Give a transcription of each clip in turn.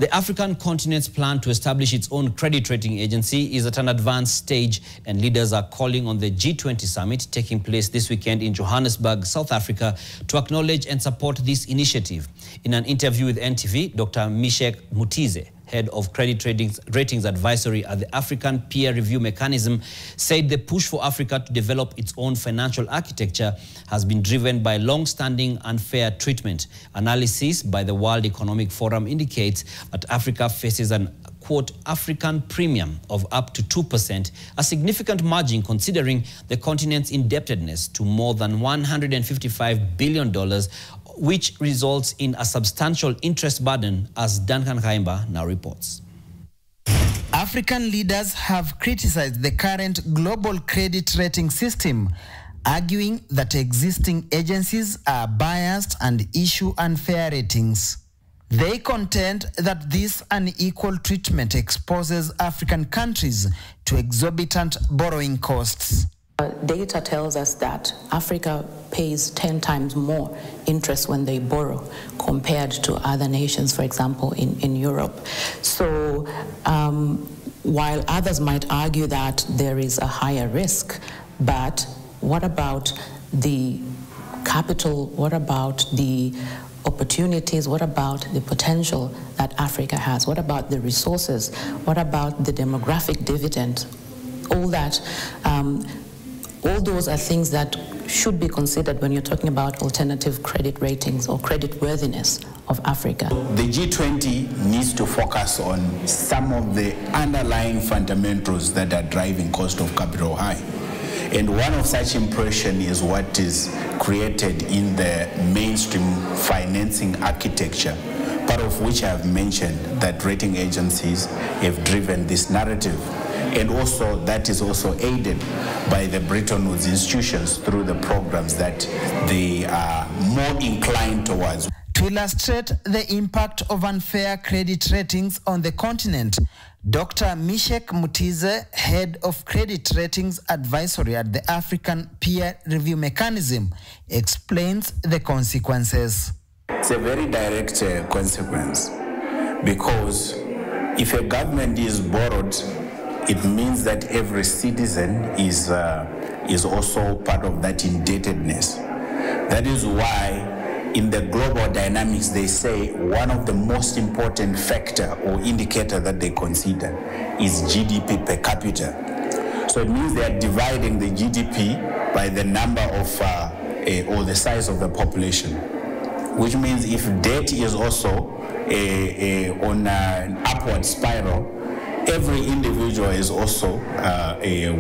The African continent's plan to establish its own credit rating agency is at an advanced stage, and leaders are calling on the G20 summit taking place this weekend in Johannesburg, South Africa, to acknowledge and support this initiative. In an interview with NTV, Dr. Mishek Mutize, head of credit ratings advisory at the African Peer Review Mechanism, said the push for Africa to develop its own financial architecture has been driven by long-standing unfair treatment. Analysis by the World Economic Forum indicates that Africa faces an quote, African premium of up to 2%, a significant margin considering the continent's indebtedness to more than $155 billion, which results in a substantial interest burden, as Duncan Kaimba now reports. African leaders have criticized the current global credit rating system, arguing that existing agencies are biased and issue unfair ratings. They contend that this unequal treatment exposes African countries to exorbitant borrowing costs. Data tells us that Africa pays 10 times more interest when they borrow compared to other nations, for example, in Europe. So while others might argue that there is a higher risk, but what about the capital? What about the opportunities? What about the potential that Africa has? What about the resources? What about the demographic dividend? All that. All those are things that should be considered when you're talking about alternative credit ratings or credit worthiness of Africa. The G20 needs to focus on some of the underlying fundamentals that are driving cost of capital high. And one of such impression is what is created in the mainstream financing architecture, part of which I have mentioned that rating agencies have driven this narrative. And also that is also aided by the Bretton Woods institutions through the programs that they are more inclined towards. To illustrate the impact of unfair credit ratings on the continent, Dr. Mishek Mutize, head of credit ratings advisory at the African Peer Review Mechanism, explains the consequences. It's a very direct consequence, because if a government is borrowed, it means that every citizen is also part of that indebtedness. That is why in the global dynamics, they say one of the most important factor or indicator that they consider is GDP per capita. So it means they are dividing the GDP by the number of, or the size of the population, which means if debt is also on an upward spiral, every individual is also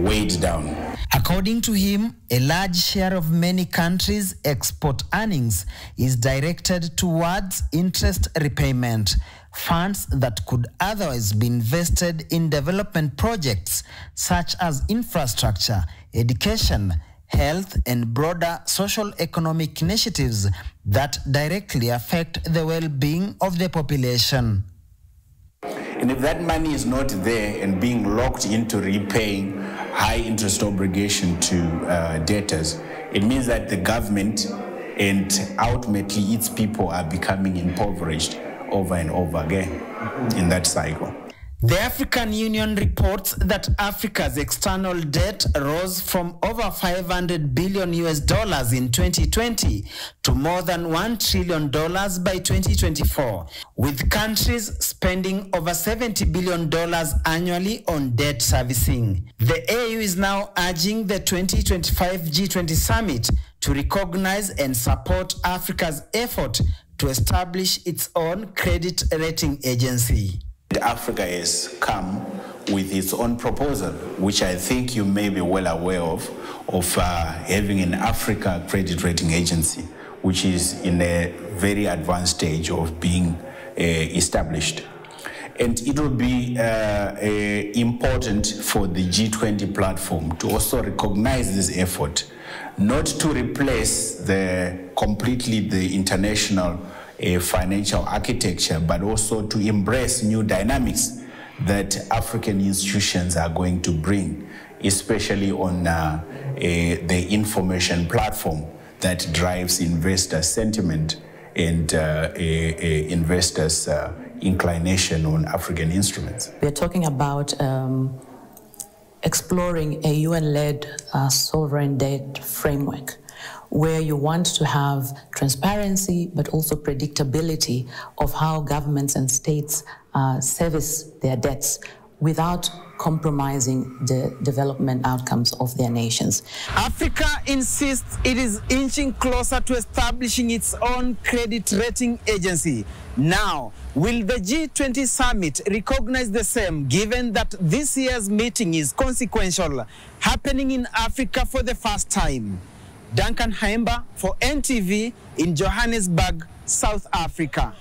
weighed down. According to him, a large share of many countries' export earnings is directed towards interest repayment, funds that could otherwise be invested in development projects such as infrastructure, education, health, and broader social economic initiatives that directly affect the well-being of the population. And if that money is not there and being locked into repaying high interest obligation to debtors, it means that the government and ultimately its people are becoming impoverished over and over again in that cycle. The African Union reports that Africa's external debt rose from over $500 billion in 2020 to more than $1 trillion by 2024, with countries spending over $70 billion annually on debt servicing. The AU is now urging the 2025 G20 summit to recognize and support Africa's effort to establish its own credit rating agency. Africa has come with its own proposal, which I think you may be well aware of having an Africa credit rating agency, which is in a very advanced stage of being established. And it will be important for the G20 platform to also recognize this effort, not to replace completely the international financial architecture, but also to embrace new dynamics that African institutions are going to bring, especially on the information platform that drives investor sentiment and investors' inclination on African instruments. We're talking about exploring a UN-led sovereign debt framework where you want to have transparency but also predictability of how governments and states service their debts without compromising the development outcomes of their nations. Africa insists it is inching closer to establishing its own credit rating agency. Now, will the G20 summit recognize the same, given that this year's meeting is consequential, happening in Africa for the first time? Duncan Haemba for NTV in Johannesburg, South Africa.